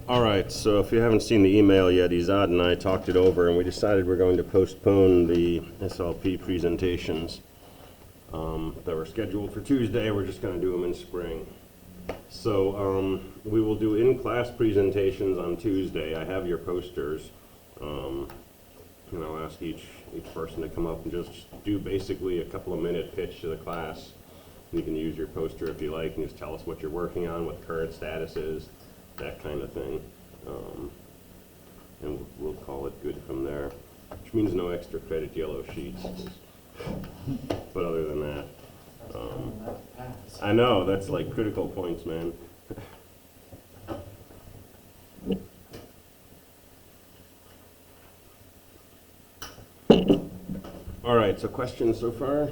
All right, so if you haven't seen the email yet, Izad and I talked it over, and we decided we're going to postpone the SLP presentations that were scheduled for Tuesday. We're just going to do them in spring. So we will do in-class presentations on Tuesday. I have your posters. And I'll ask each person to come up and just do basically a couple of minute pitch to the class. You can use your poster if you like and just tell us what you're working on, what the current status is, that kind of thing. And we'll call it good from there, which means no extra credit yellow sheets. But other than that, I know, that's like critical points, man. All right, so questions so far?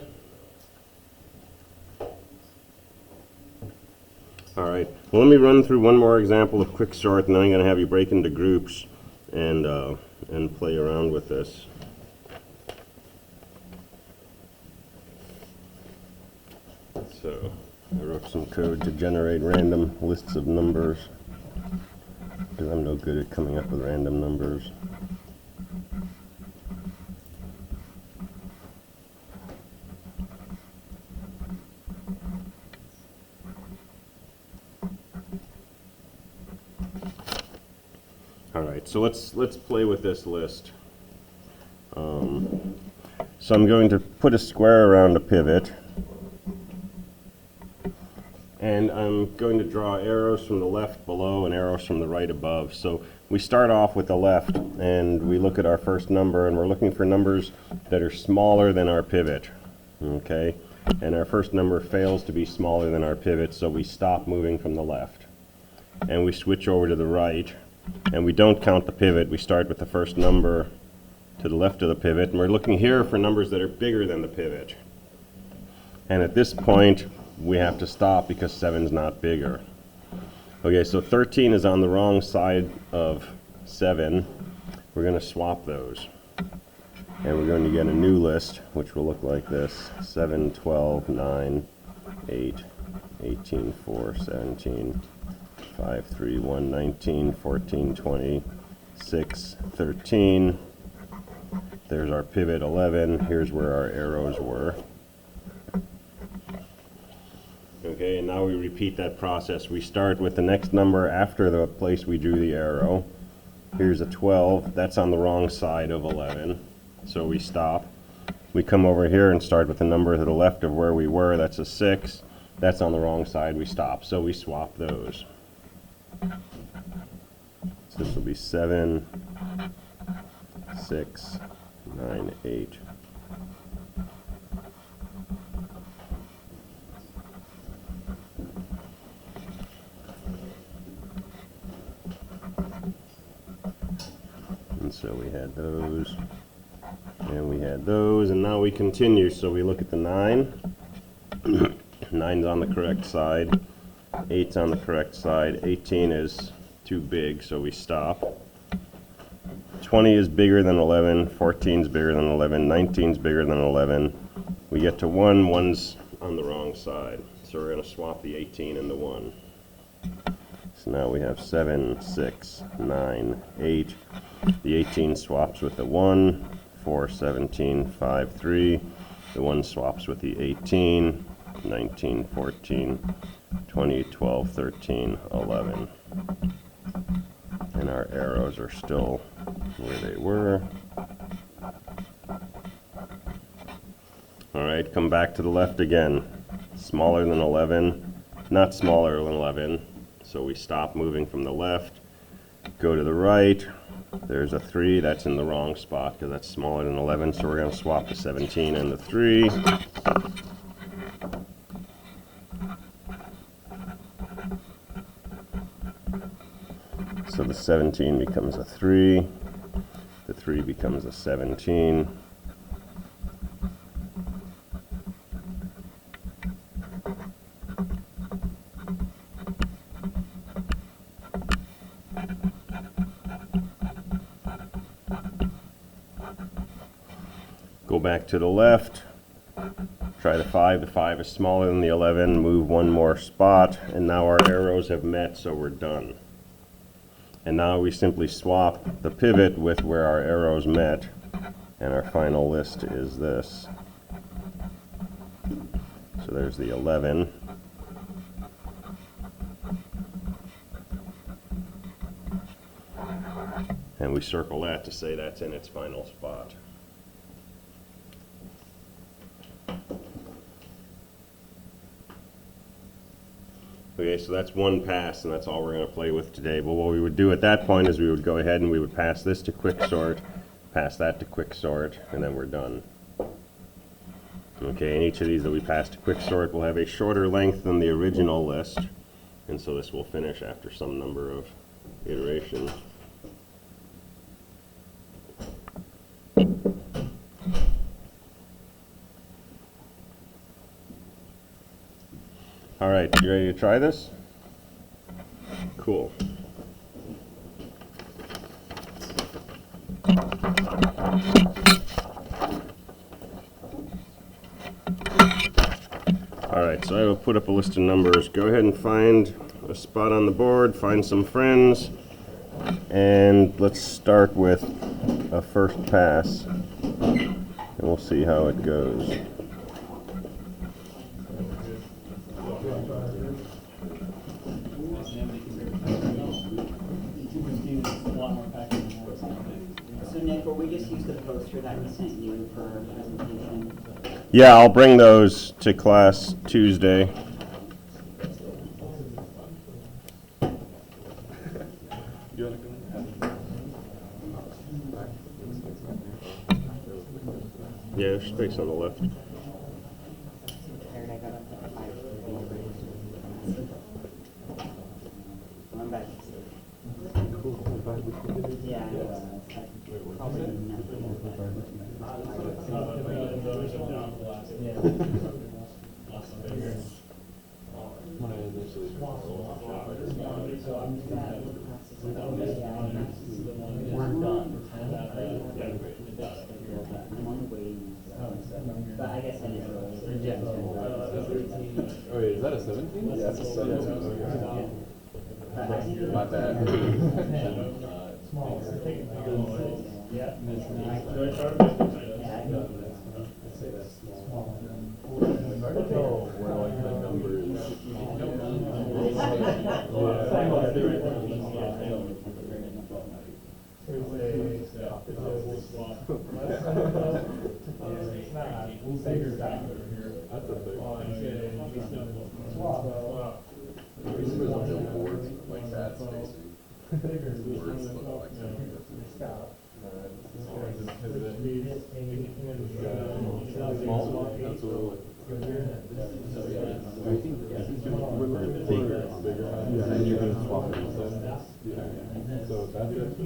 All right, well, let me run through one more example of Quicksort, and then I'm going to have you break into groups and play around with this. So I wrote some code to generate random lists of numbers, because I'm no good at coming up with random numbers. So let's play with this list. So I'm going to put a square around a pivot, and I'm going to draw arrows from the left below and arrows from the right above. So we start off with the left, and we look at our first number, and we're looking for numbers that are smaller than our pivot. Okay, and our first number fails to be smaller than our pivot, so we stop moving from the left, and we switch over to the right. And we don't count the pivot. We start with the first number to the left of the pivot, and we're looking here for numbers that are bigger than the pivot. And at this point, we have to stop because 7's not bigger. Okay, so 13 is on the wrong side of 7. We're going to swap those. And we're going to get a new list, which will look like this: 7, 12, 9, 8, 18, 4, 17. 5, 3, 1, 19, 14, 20, 6, 13. There's our pivot, 11. Here's where our arrows were. Okay, and now we repeat that process. We start with the next number after the place we drew the arrow. Here's a 12. That's on the wrong side of 11, so we stop. We come over here and start with the number to the left of where we were. That's a 6. That's on the wrong side. We stop, so we swap those. So this will be 7, 6, 9, 8. And so we had those, and we had those, and now we continue. So we look at the 9. 9's on the correct side. 8's on the correct side. 18 is too big, so we stop. 20 is bigger than 11. 14's bigger than 11. 19's bigger than 11. We get to 1. 1's on the wrong side, so we're going to swap the 18 and the 1. So now we have 7, 6, 9, 8. The 18 swaps with the 1. 4, 17, 5, 3. The 1 swaps with the 18. 19, 14, 20, 12, 13, 11. And our arrows are still where they were. All right, come back to the left again. Smaller than 11, not smaller than 11. So we stop moving from the left, go to the right. There's a 3, that's in the wrong spot because that's smaller than 11. So we're going to swap the 17 and the 3. So the 17 becomes a 3, the 3 becomes a 17. Go back to the left, try the 5. The 5 is smaller than the 11, move one more spot, and now our arrows have met, so we're done. And now we simply swap the pivot with where our arrows met, and our final list is this. So there's the 11. And we circle that to say that's in its final spot. Okay, so that's one pass, and that's all we're going to play with today. But what we would do at that point is we would go ahead and we would pass this to Quicksort, pass that to Quicksort, and then we're done. Okay, and each of these that we pass to Quicksort will have a shorter length than the original list, and so this will finish after some number of iterations. All right, you ready to try this? Cool. All right, so I will put up a list of numbers. Go ahead and find a spot on the board, find some friends, and let's start with a first pass, and we'll see how it goes. So Nick, will we just use the poster that we sent you for our presentation? Yeah, I'll bring those to class Tuesday. Yeah, there's space on the left. Tired, I got up at 5:30. I'm back. Yeah, I was. Probably We're done. I'm on the waiting list. But I guess I didn't really. Oh wait, is that a 17? Yeah, it's a 17. My bad. Yeah. Oh, where like the numbers. That's a big one. Remember the billboards, like that spacing? Words look like something different. Small? Absolutely. I think it's bigger. Yeah, and you're going to swap it instead. Yeah. So that's it.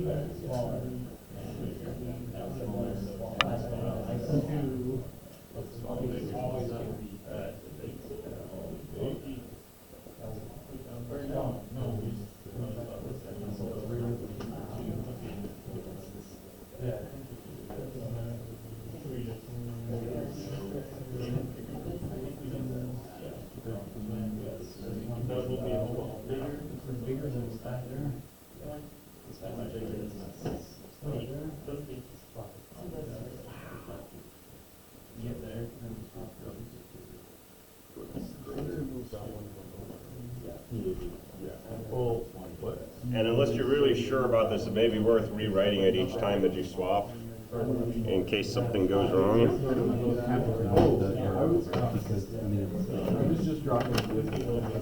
And unless you're really sure about this, it may be worth rewriting it each time that you swap, in case something goes wrong. Because, I mean, it was just dropping.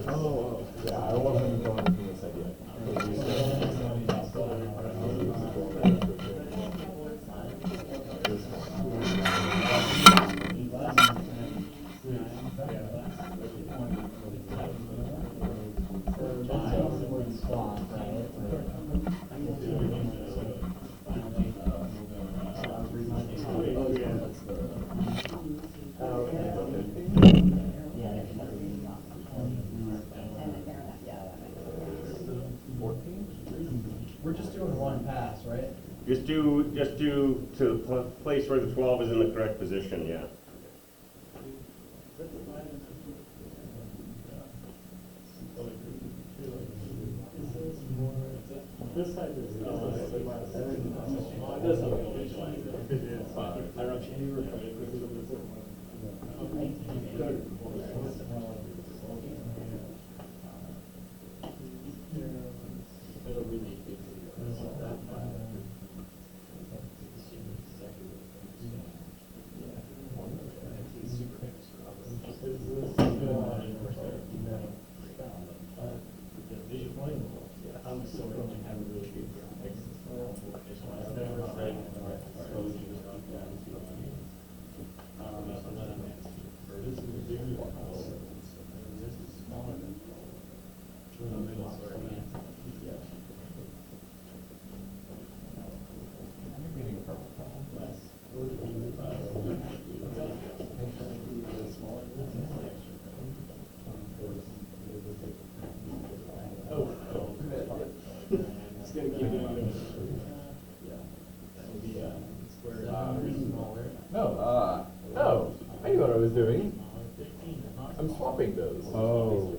Oh, yeah, I wasn't going to this idea. We're just doing one pass, right? Just do to the place where the 12 is in the correct position, yeah. This side is less. It does have a visualize it. It is. I wrote it'll really be. I'm so going to have a really good this is smaller than the middle sort of it's gonna keep doing this. Oh, I knew what I was doing. I'm swapping those. Oh,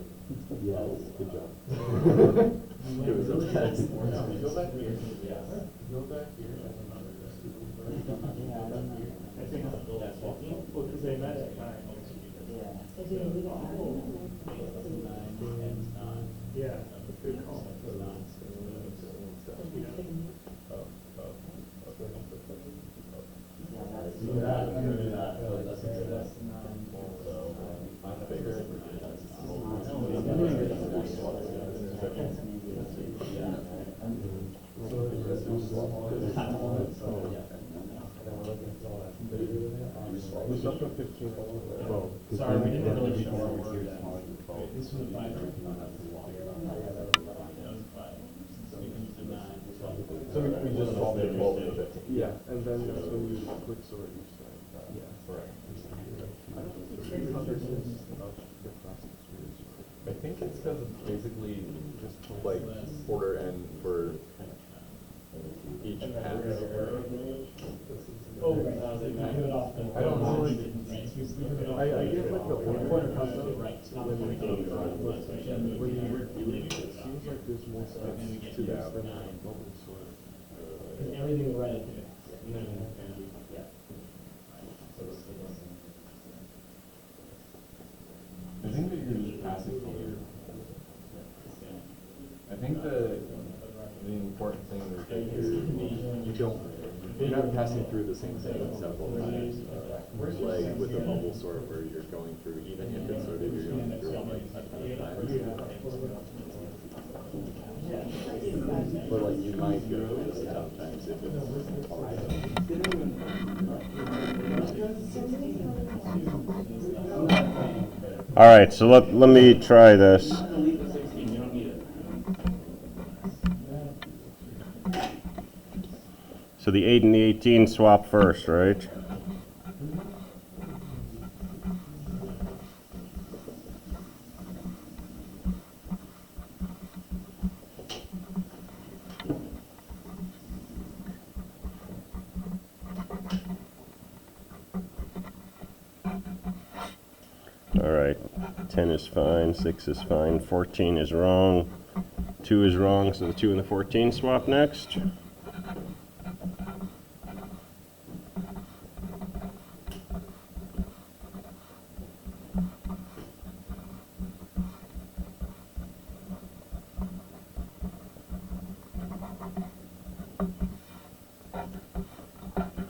yes, good job. It was a test. Go back here. Go back here. I think that's well, because they met at 9. Yeah, good call. Sorry, we didn't really show our work that. This was a 5. So we just swapped it 12 to 15. Yeah, and then that's when you quicksort each side. Yeah, correct. I think it's because it's basically just like order n for each pass. Oh, we put it off the. I don't know, like, I get like the order custom. Right, it's not When the you go to it seems like there's more steps to this than a bubble sort. everything ready. I think that you're just passing through. I think the important thing is that you're not passing through the same thing several times. Like with the bubble sort where you're going through, even if it's sorted, you're going through it like a ton of times. But like you might go through this a ton of times if it's All right, so let me try this. So the 8 and the 18 swap first, right? All right, 10 is fine, 6 is fine, 14 is wrong, 2 is wrong, so the 2 and the 14 swap next.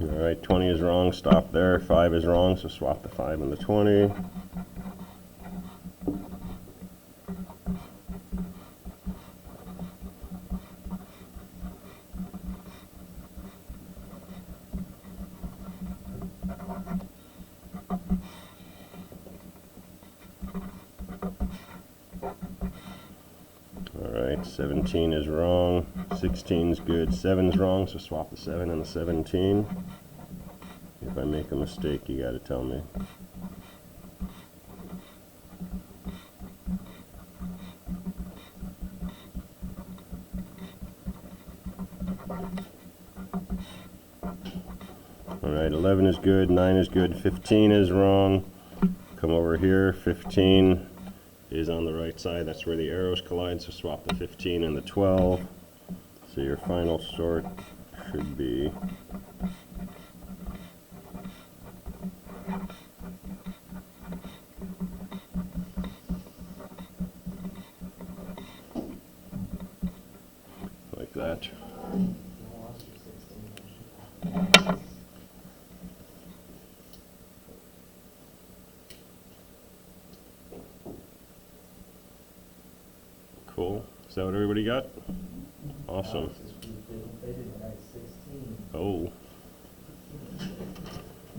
All right, 20 is wrong, stop there. 5 is wrong, so swap the 5 and the 20. All right, 17 is wrong, 16 is good, 7 is wrong, so swap the 7 and the 17. If I make a mistake, you gotta tell me. All right, 11 is good, 9 is good, 15 is wrong. Come over here, 15 is on the right side, that's where the arrows collide, so swap the 15 and the 12. So your final sort should be like that. Cool. Is that what everybody got? Awesome. Oh.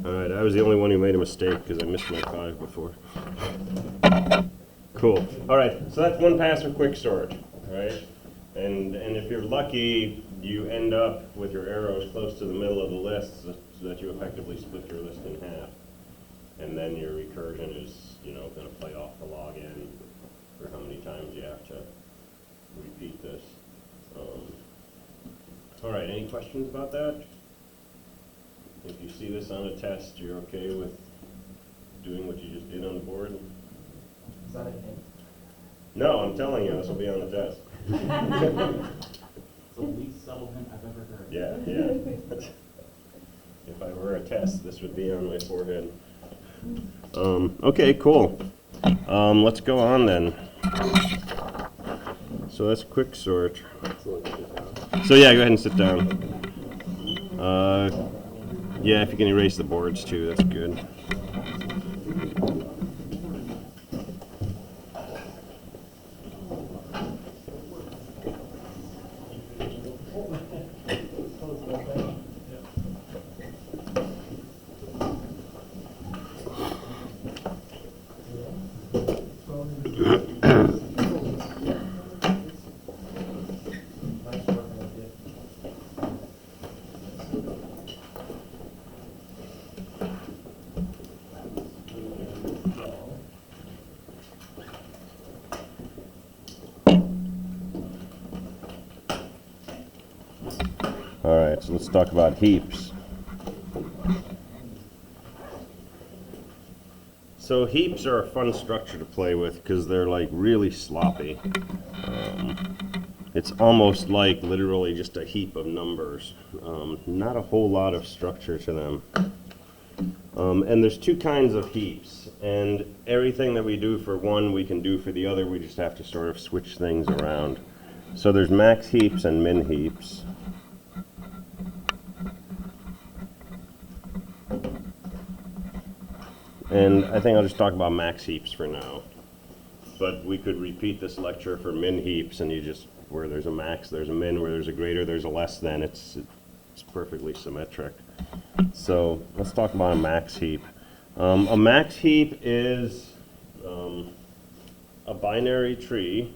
All right, I was the only one who made a mistake because I missed my 5 before. Cool. All right, so that's one pass of Quicksort, right? And if you're lucky, you end up with your arrows close to the middle of the list so that you effectively split your list in half. And then your recursion is, you know, going to play off the log n for how many times you have to repeat this. All right, any questions about that? If you see this on a test, you're okay with doing what you just did on the board? Is that a hint? No, I'm telling you, this will be on the test. It's the least subtle hint I've ever heard. Yeah, yeah. If I were a test, this would be on my forehead. Okay, cool. Let's go on then. So that's Quicksort. So yeah, go ahead and sit down. Yeah, if you can erase the boards too, that's good. All right, so let's talk about heaps. So heaps are a fun structure to play with because they're like really sloppy. It's almost like literally just a heap of numbers. Not a whole lot of structure to them. And there's two kinds of heaps, and everything that we do for one we can do for the other. We just have to sort of switch things around. So there's max heaps and min heaps. And I think I'll just talk about max heaps for now. But we could repeat this lecture for min heaps, and you just, where there's a max, there's a min, where there's a greater, there's a less than. It's perfectly symmetric. So let's talk about a max heap. A max heap is a binary tree.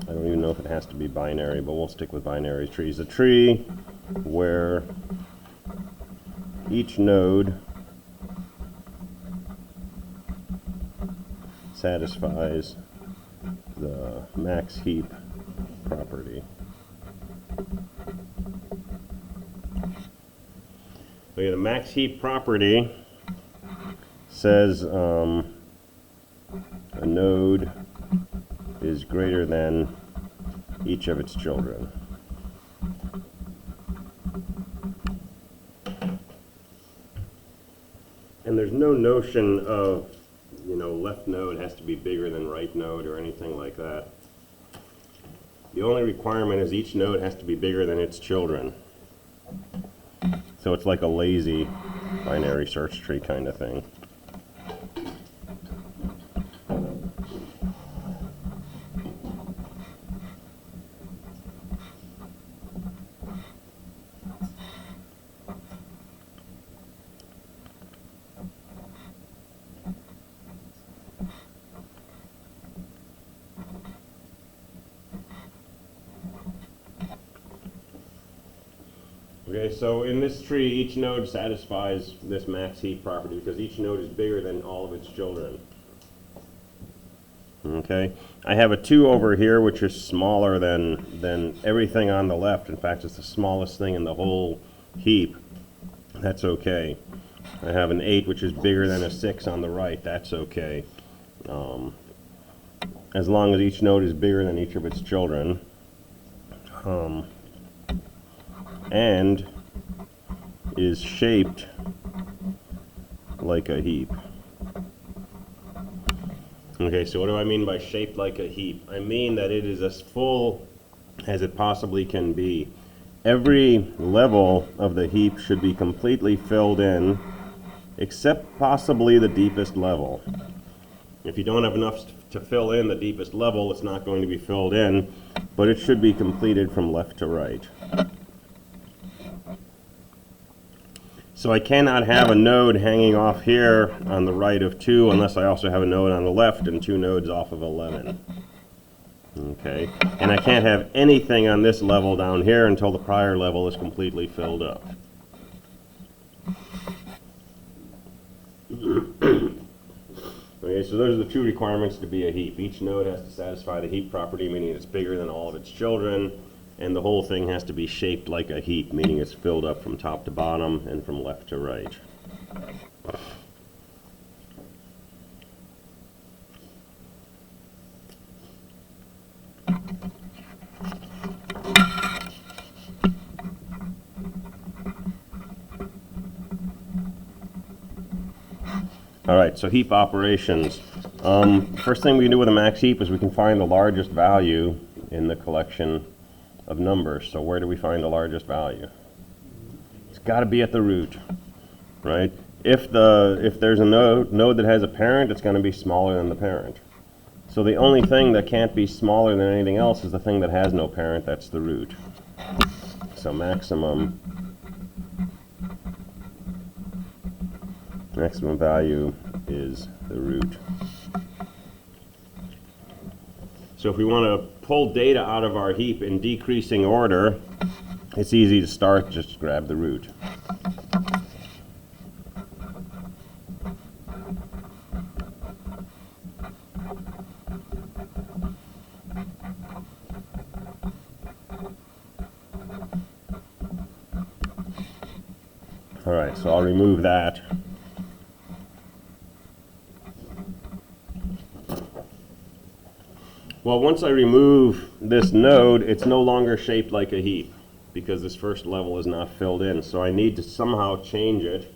I don't even know if it has to be binary, but we'll stick with binary trees. A tree where each node satisfies the max heap property. Okay, the max heap property says a node is greater than each of its children. And there's no notion of, you know, left node has to be bigger than right node or anything like that. The only requirement is each node has to be bigger than its children. So it's like a lazy binary search tree kind of thing. Okay, so in this tree, each node satisfies this max heap property because each node is bigger than all of its children. Okay, I have a 2 over here, which is smaller than everything on the left. In fact, it's the smallest thing in the whole heap. That's okay. I have an 8 which is bigger than a 6 on the right, that's okay. As long as each node is bigger than each of its children. And is shaped like a heap. Okay, so what do I mean by shaped like a heap? I mean that it is as full as it possibly can be. Every level of the heap should be completely filled in, except possibly the deepest level. If you don't have enough to fill in the deepest level, it's not going to be filled in, but it should be completed from left to right. So I cannot have a node hanging off here on the right of 2 unless I also have a node on the left and 2 nodes off of 11. Okay, and I can't have anything on this level down here until the prior level is completely filled up. Okay, so those are the 2 requirements to be a heap. Each node has to satisfy the heap property, meaning it's bigger than all of its children, and the whole thing has to be shaped like a heap, meaning it's filled up from top to bottom and from left to right. All right, so heap operations. First thing we can do with a max heap is we can find the largest value in the collection of numbers. So where do we find the largest value? It's got to be at the root, right? If there's a node that has a parent, it's going to be smaller than the parent. So the only thing that can't be smaller than anything else is the thing that has no parent, that's the root. So maximum value is the root. So if we want to pull data out of our heap in decreasing order, it's easy to start, just grab the root. All right, so I'll remove that. Well, once I remove this node, it's no longer shaped like a heap because this first level is not filled in. So I need to somehow change it.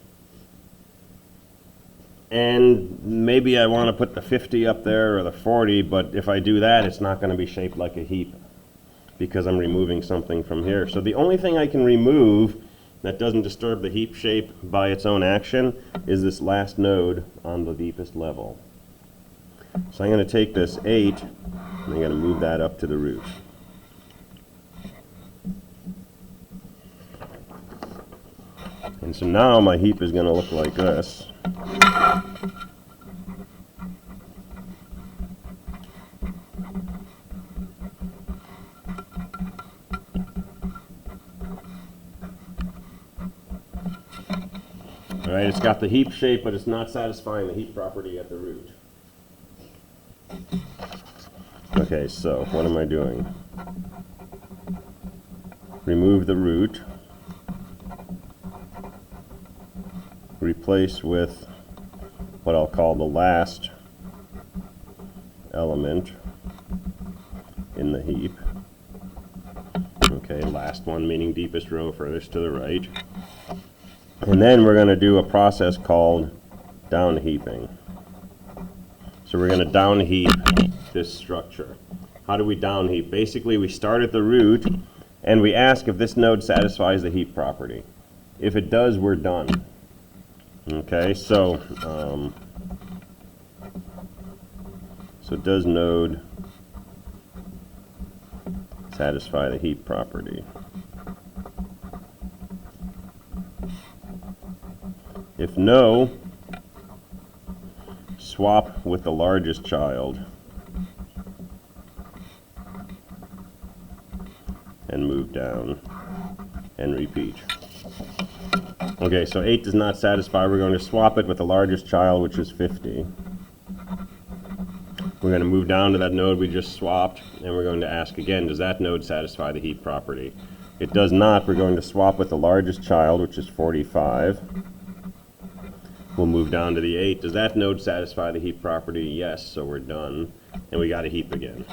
And maybe I want to put the 50 up there or the 40, but if I do that, it's not going to be shaped like a heap because I'm removing something from here. So the only thing I can remove that doesn't disturb the heap shape by its own action is this last node on the deepest level. So I'm going to take this 8 and I'm going to move that up to the root. And so now my heap is going to look like this. All right, it's got the heap shape, but it's not satisfying the heap property at the root. Okay, so what am I doing? Remove the root. Replace with what I'll call the last element in the heap. Okay, last one meaning deepest row furthest to the right. And then we're going to do a process called down heaping. So we're going to down heap this structure. How do we down heap? Basically, we start at the root and we ask if this node satisfies the heap property. If it does, we're done. Okay, so does node satisfy the heap property? If no, swap with the largest child and move down and repeat. Okay, so 8 does not satisfy. We're going to swap it with the largest child, which is 50. We're going to move down to that node we just swapped, and we're going to ask again, does that node satisfy the heap property? It does not. We're going to swap with the largest child, which is 45. We'll move down to the 8. Does that node satisfy the heap property? Yes, so we're done. And we got a heap again.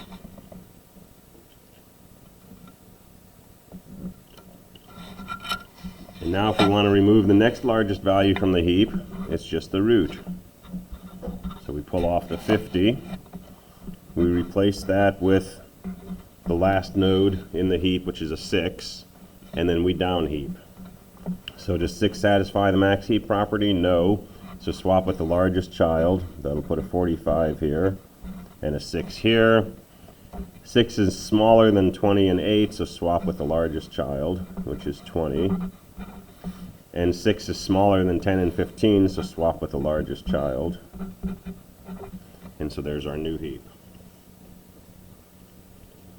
And now if we want to remove the next largest value from the heap, it's just the root. So we pull off the 50. We replace that with the last node in the heap, which is a 6, and then we down heap. So does 6 satisfy the max heap property? No. So swap with the largest child. That'll put a 45 here and a 6 here. 6 is smaller than 20 and 8, so swap with the largest child, which is 20. And 6 is smaller than 10 and 15, so swap with the largest child. And so there's our new heap.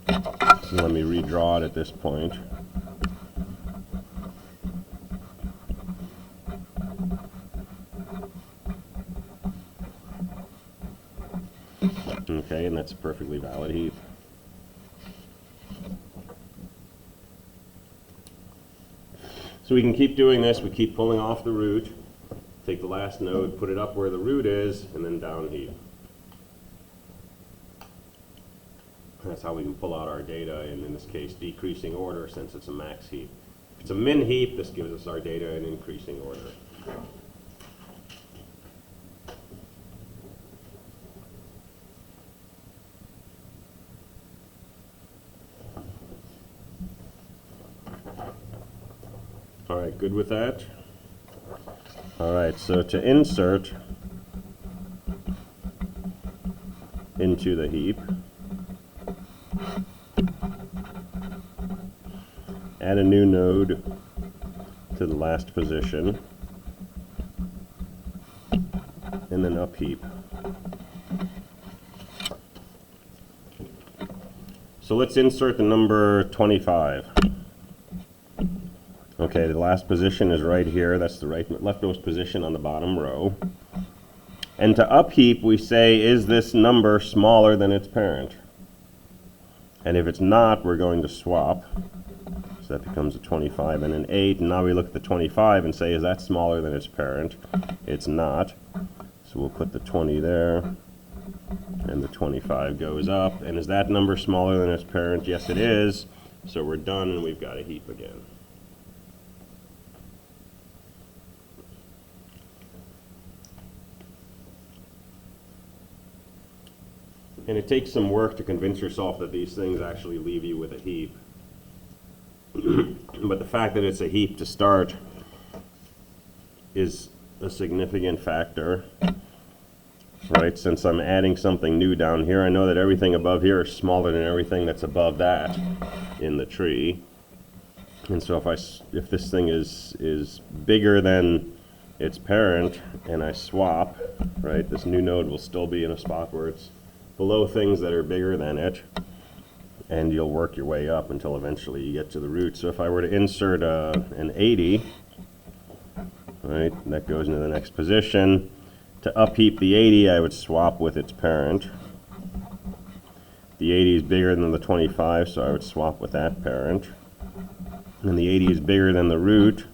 So let me redraw it at this point. Okay, and that's a perfectly valid heap. So we can keep doing this. We keep pulling off the root, take the last node, put it up where the root is, and then down heap. That's how we can pull out our data, and in this case, decreasing order since it's a max heap. If it's a min heap, this gives us our data in increasing order. All right, good with that? All right, so to insert into the heap, add a new node to the last position, and then up heap. So let's insert the number 25. Okay, the last position is right here. That's the leftmost position on the bottom row. And to upheap, we say, is this number smaller than its parent? And if it's not, we're going to swap. So that becomes a 25 and an 8. And now we look at the 25 and say, is that smaller than its parent? It's not. So we'll put the 20 there. And the 25 goes up. And is that number smaller than its parent? Yes, it is. So we're done, and we've got a heap again. And it takes some work to convince yourself that these things actually leave you with a heap. But the fact that it's a heap to start is a significant factor, right? Since I'm adding something new down here, I know that everything above here is smaller than everything that's above that in the tree. And so if this thing is bigger than its parent and I swap, right, this new node will still be in a spot where it's below things that are bigger than it, and you'll work your way up until eventually you get to the root. So if I were to insert an 80, right, that goes into the next position. To upheap the 80, I would swap with its parent. The 80 is bigger than the 25, so I would swap with that parent. And the 80 is bigger than the root,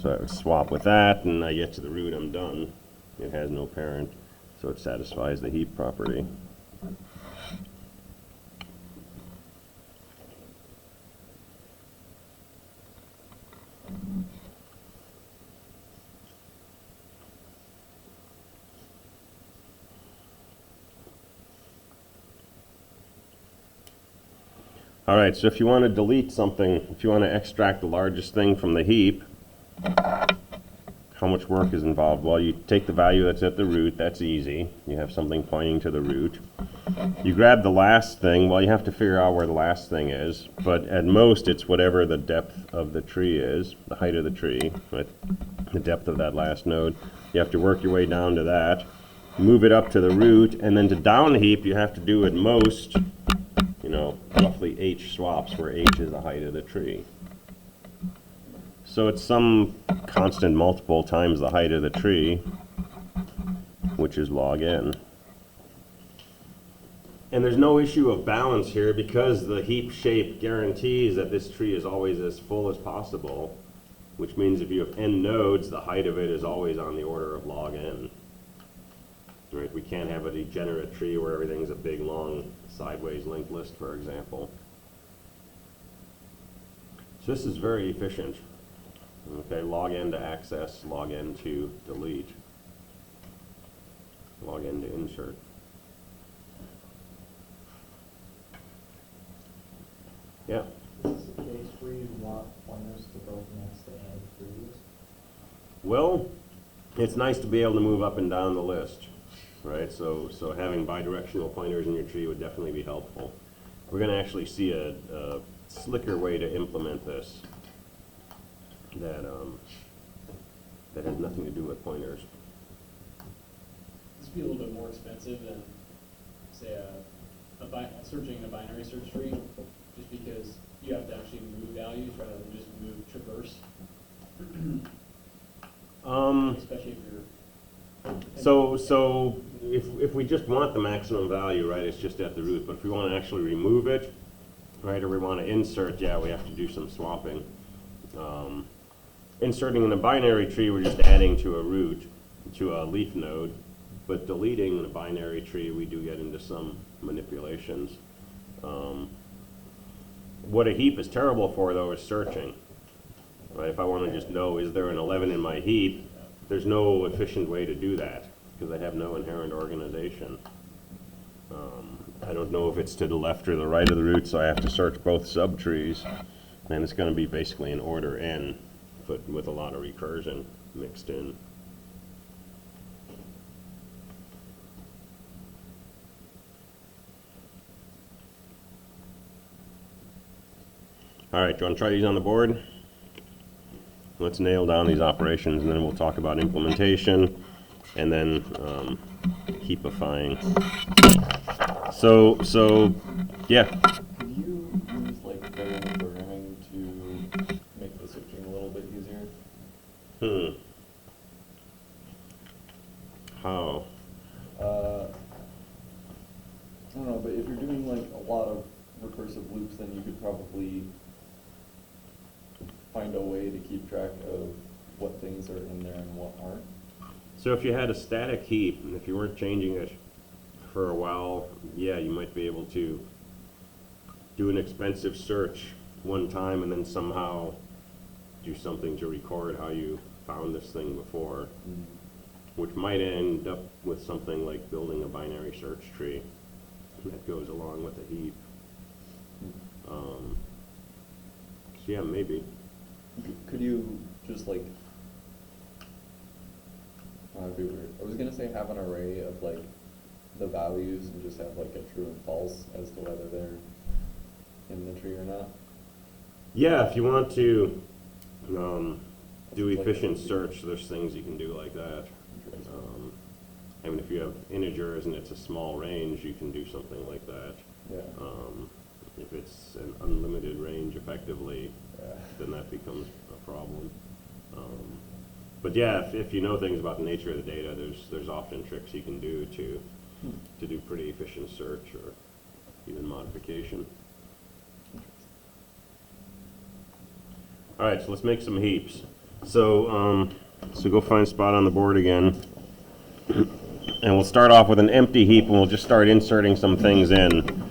so I would swap with that, and I get to the root, I'm done. It has no parent. So it satisfies the heap property. All right, so if you want to delete something, if you want to extract the largest thing from the heap, how much work is involved? Well, you take the value that's at the root, that's easy. You have something pointing to the root. You grab the last thing, well, you have to figure out where the last thing is, but at most it's whatever the depth of the tree is, the height of the tree, right? The depth of that last node. You have to work your way down to that, move it up to the root, and then to down heap, you have to do at most, roughly h swaps, where h is the height of the tree. So it's some constant multiple times the height of the tree, which is log n. And there's no issue of balance here because the heap shape guarantees that this tree is always as full as possible. which means if you have n nodes, the height of it is always on the order of log n. Right? We can't have a degenerate tree where everything's a big, long, sideways linked list, for example. So this is very efficient. Okay, log n to access, log n to delete, log n to insert. Yeah. Is this the case where you want pointers to go next to and throughs? Well, it's nice to be able to move up and down the list, right? So having bidirectional pointers in your tree would definitely be helpful. We're going to actually see a slicker way to implement this that has nothing to do with pointers. This would be a little bit more expensive than, say, searching a binary search tree, just because you have to actually move values rather than just move traverse. Especially if you're. So if we just want the maximum value, right, it's just at the root. But if we want to actually remove it, right, or we want to insert, yeah, we have to do some swapping. Inserting in a binary tree, we're just adding to a root, to a leaf node. But deleting in a binary tree, we do get into some manipulations. What a heap is terrible for, though, is searching. Right? If I want to just know, is there an 11 in my heap, there's no efficient way to do that because I have no inherent organization. I don't know if it's to the left or the right of the root, so I have to search both subtrees. And it's going to be basically an order n, but with a lot of recursion mixed in. All right, do you want to try these on the board? Let's nail down these operations, and then we'll talk about implementation, and then heapifying. So yeah. Could you use like variant programming to make the searching a little bit easier? How? I don't know, but if you're doing like a lot of recursive loops, then you could probably find a way to keep track of what things are in there and what aren't. So if you had a static heap, and if you weren't changing it for a while, yeah, you might be able to do an expensive search one time and then somehow do something to record how you found this thing before, which might end up with something like building a binary search tree that goes along with the heap. So yeah, maybe. Could you just like, that'd be weird. I was gonna say have an array of like the values and just have like a true and false as to whether they're in the tree or not. Yeah, if you want to do Like efficient a- search, there's things you can do like that. I mean, if you have integers and it's a small range, you can do something like that. Yeah. If it's an unlimited range, effectively, Yeah. then that becomes a problem. But yeah, if you know things about the nature of the data, there's often tricks you can do to do pretty efficient search or even modification. All right, so let's make some heaps. So go find a spot on the board again. And we'll start off with an empty heap, and we'll just start inserting some things in.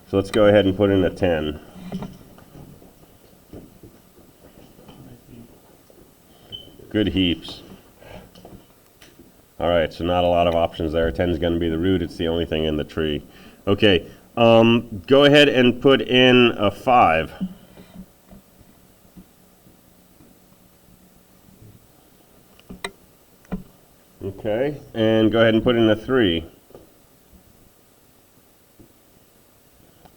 So let's go ahead and put in a 10. Good heaps. All right, so not a lot of options there. 10 is going to be the root. It's the only thing in the tree. Okay, go ahead and put in a 5. Okay, and go ahead and put in a 3.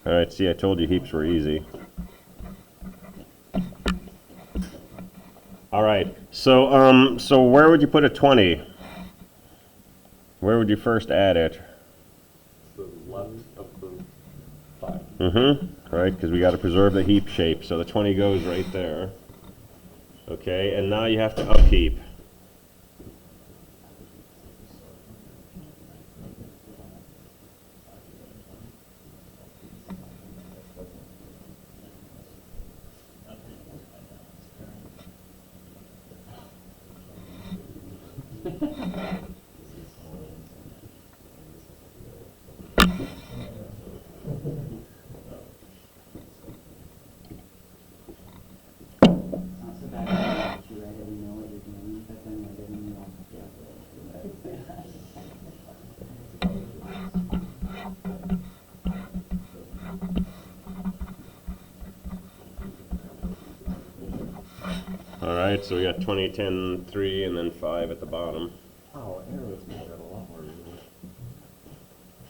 All right, see, I told you heaps were easy. All right, so where would you put a 20? Where would you first add it? The left of the 5. Mm-hmm, right, because we got to preserve the heap shape, so the 20 goes right there. Okay, and now you have to upheap. It's not so bad that you write it, you know what you're doing, but then write it and you won't. All right, so we got 20, 10, 3, and then 5 at the bottom. Oh, arrows make that a lot more readable.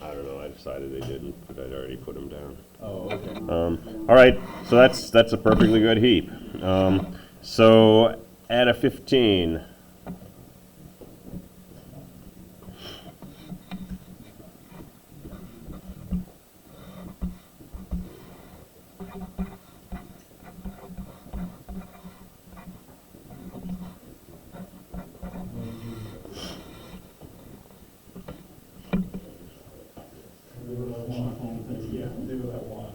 I don't know, I decided they didn't, but I'd already put them down. Oh, okay. All right, so that's a perfectly good heap. So add a 15. Yeah, do what I want.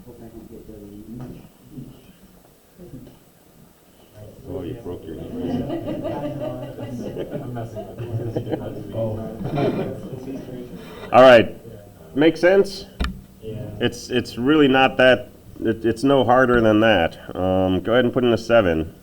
Hope I don't get deleted. Oh, you broke your number. I'm messing with you because you did not do All right, make sense? Yeah. It's really not that, it's no harder than that. Go ahead and put in a 7.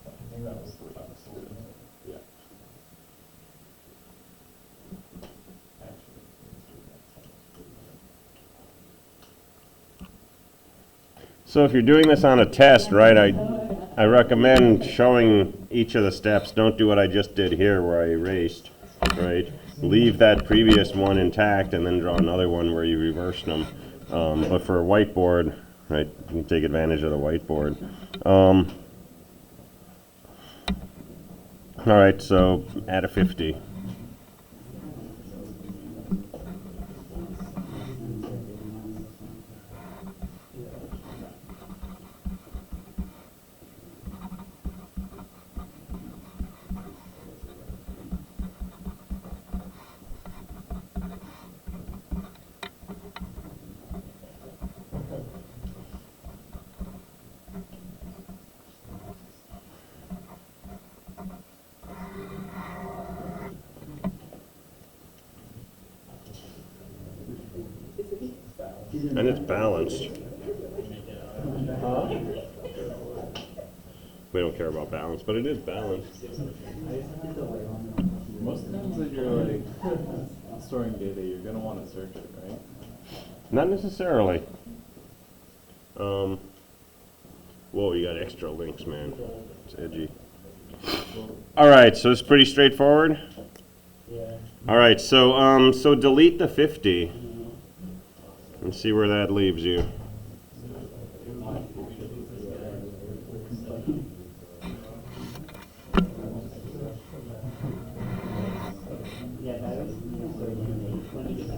I think that was the last one. Yeah. So if you're doing this on a test, right, I recommend showing each of the steps. Don't do what I just did here where I erased, right? Leave that previous one intact and then draw another one where you reversed them. But for a whiteboard, right, you can take advantage of the whiteboard. All right, so add a 50. And it's balanced. We don't care about balance, but it is balanced. Most times that you're like storing data, you're gonna want to search it, right? Not necessarily. Whoa, you got extra links, man. It's edgy. All right, so it's pretty straightforward. Yeah. All right, so delete the 50 and see where that leaves you. Yeah, that was, so you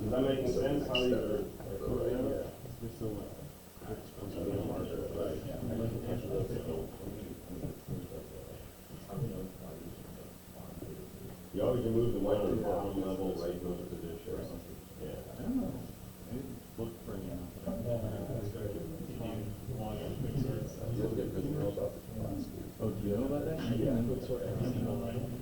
Does that make sense? How you You always move the one on the bottom level right in those positions. Yeah. I don't know. Maybe look for you. Oh, do you know about that? Yeah.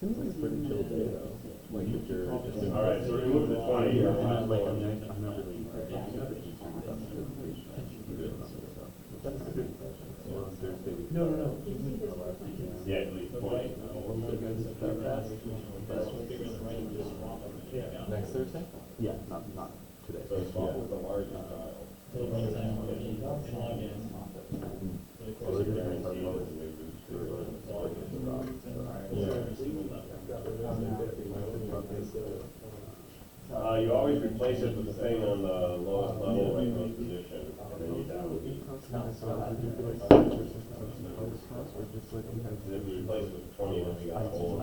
Seems like a pretty chill day though. Like if you're just in. All right, so we're gonna move to 20 here. I'm not really. That's good. Well, on Thursday we. No. Yeah, at least 20. Next Thursday? Yeah, not today. So swap with the larger tile. You always replace it with the thing on the lowest level, right most position, and then you down. And if you replace it with 20, then we got a hole.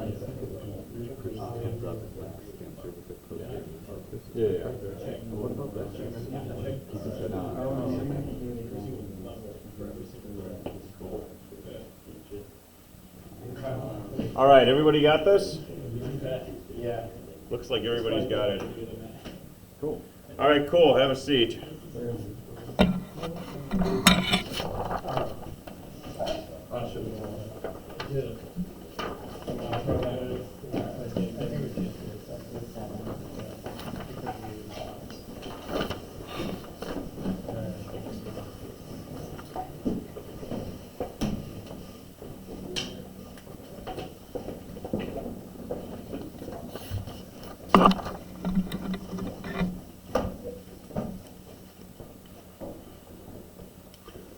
All right, everybody got this? Yeah. Looks like everybody's got it. Cool. All right, cool. Have a seat.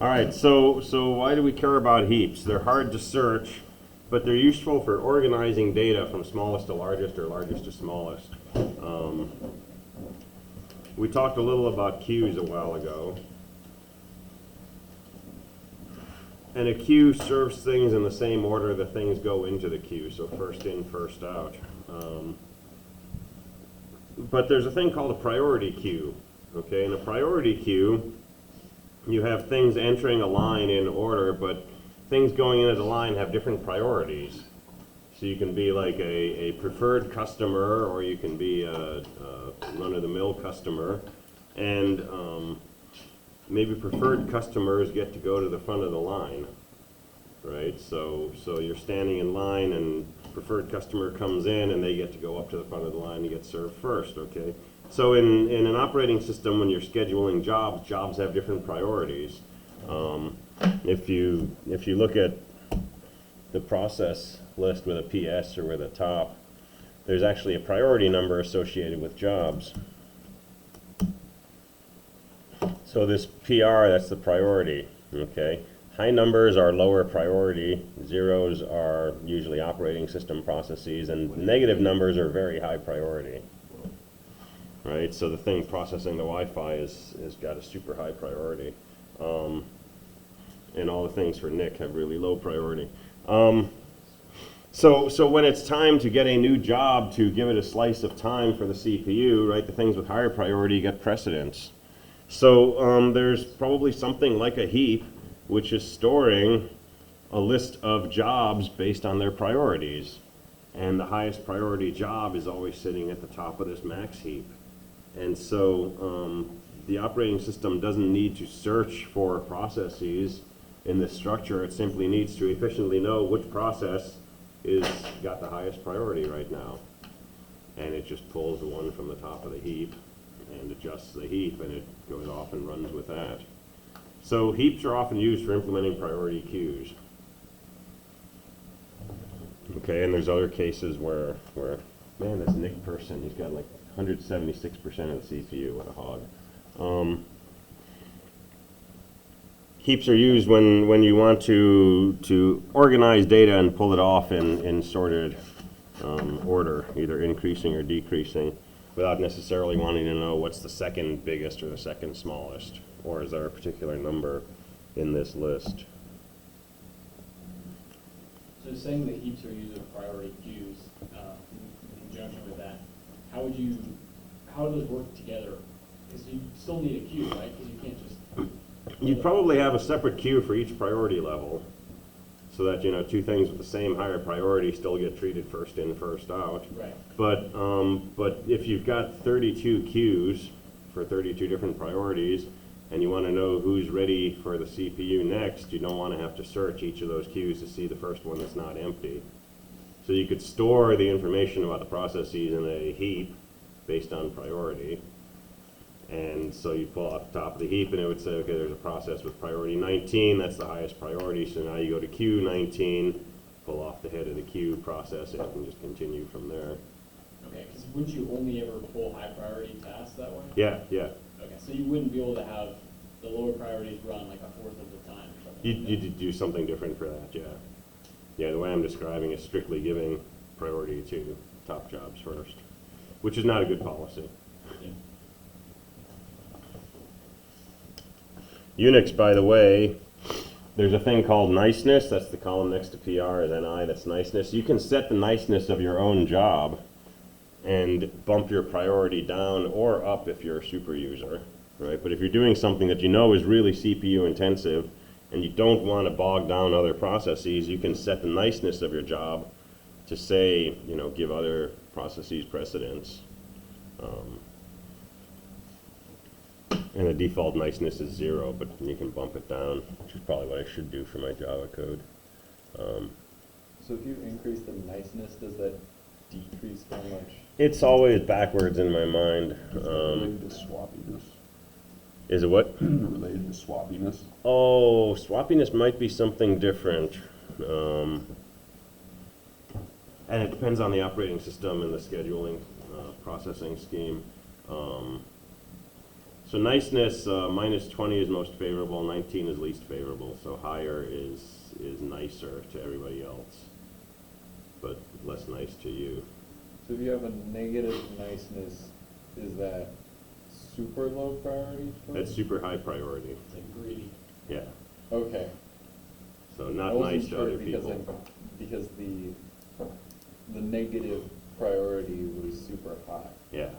All right, so why do we care about heaps? They're hard to search, but they're useful for organizing data from smallest to largest or largest to smallest. We talked a little about queues a while ago. And a queue serves things in the same order the things go into the queue, so first in, first out. But there's a thing called a priority queue, okay? In a priority queue, you have things entering a line in order, but things going into the line have different priorities. So you can be like a preferred customer, or you can be a run-of-the-mill customer. And maybe preferred customers get to go to the front of the line, right? So you're standing in line, and preferred customer comes in, and they get to go up to the front of the line and get served first, okay? So in an operating system, when you're scheduling jobs have different priorities. If you look at the process list with a PS or with a top, there's actually a priority number associated with jobs. So this PR, that's the priority, okay? High numbers are lower priority, zeros are usually operating system processes, and negative numbers are very high priority. Right, so the thing processing the Wi-Fi is got a super high priority, and all the things for Nick have really low priority. So when it's time to get a new job to give it a slice of time for the CPU, right, the things with higher priority get precedence. So there's probably something like a heap, which is storing a list of jobs based on their priorities, and the highest priority job is always sitting at the top of this max heap. And so the operating system doesn't need to search for processes in this structure. It simply needs to efficiently know which process is got the highest priority right now. And it just pulls the one from the top of the heap and adjusts the heap, and it goes off and runs with that. So heaps are often used for implementing priority queues. Okay, and there's other cases where man, this Nick person, he's got like 176% of the CPU, what a hog. Heaps are used when you want to organize data and pull it off in sorted order, either increasing or decreasing, without necessarily wanting to know what's the second biggest or the second smallest, or is there a particular number in this list. So saying that heaps are used as priority queues, in conjunction with that, how do those work together? Because you still need a queue, right? Because you can't just... You'd probably have a separate queue for each priority level, so that, you know, two things with the same higher priority still get treated first in, first out. Right. But if you've got 32 queues for 32 different priorities, and you want to know who's ready for the CPU next, you don't want to have to search each of those queues to see the first one that's not empty. So you could store the information about the processes in a heap based on priority. And so you pull off the top of the heap and it would say, okay, there's a process with priority 19, that's the highest priority, so now you go to queue 19, pull off the head of the queue, process it, and just continue from there. Okay, because wouldn't you only ever pull high priority tasks that way? Yeah, yeah. Okay, so you wouldn't be able to have the lower priorities run like a fourth of the time or something like that? You'd do something different for that, yeah. Yeah, the way I'm describing is strictly giving priority to top jobs first, which is not a good policy. Yeah. Unix, by the way, there's a thing called niceness. That's the column next to PR is NI, that's niceness. You can set the niceness of your own job and bump your priority down or up if you're a super user, right? But if you're doing something that you know is really CPU intensive and you don't want to bog down other processes, you can set the niceness of your job to say, you know, give other processes precedence. And the default niceness is 0, but you can bump it down, which is probably what I should do for my Java code. So if you increase the niceness, does that decrease how much? It's always backwards in my mind. Related to swappiness. Is it what? Related to swappiness. Oh, swappiness might be something different. And it depends on the operating system and the scheduling processing scheme. So niceness, minus 20 is most favorable, 19 is least favorable, so higher is nicer to everybody else, but less nice to you. So if you have a negative niceness, is that super low priority? That's super high priority, It's like greedy. yeah. Okay. So I not wasn't nice to sure other because people. because the negative priority was super high. Yeah,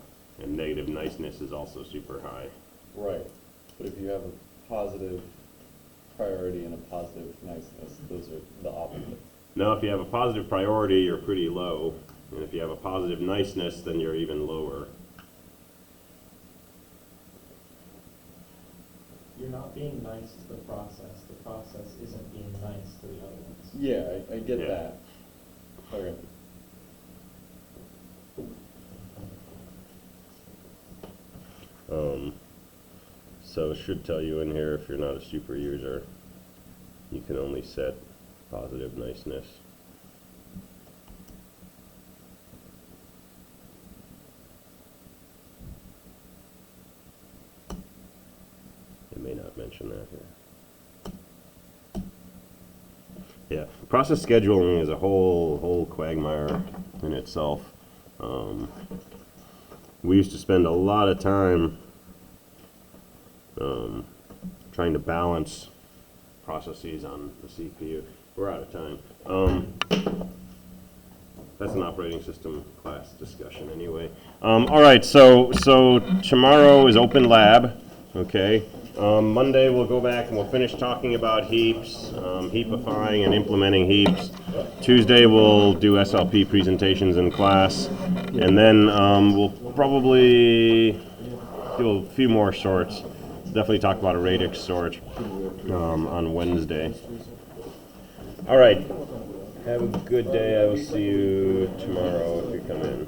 and negative niceness is also super high. Right. But if you have a positive priority and a positive niceness, those are the opposite. Now, if you have a positive priority, you're pretty low, and if you have a positive niceness, then you're even lower. You're not being nice to the process isn't being nice to the other ones. Yeah, I get Yeah. that. Okay. So it should tell you in here if you're not a super user, you can only set positive niceness. It may not mention that here. Yeah, process scheduling is a whole quagmire in itself. We used to spend a lot of time trying to balance processes on the CPU. We're out of time. That's an operating system class discussion anyway. All right, so tomorrow is open lab, okay? Monday we'll go back and we'll finish talking about heaps, heapifying and implementing heaps. Tuesday we'll do SLP presentations in class, and then we'll probably do a few more sorts. Definitely talk about a radix sort on Wednesday. All right, have a good day. I will see you tomorrow if you come in.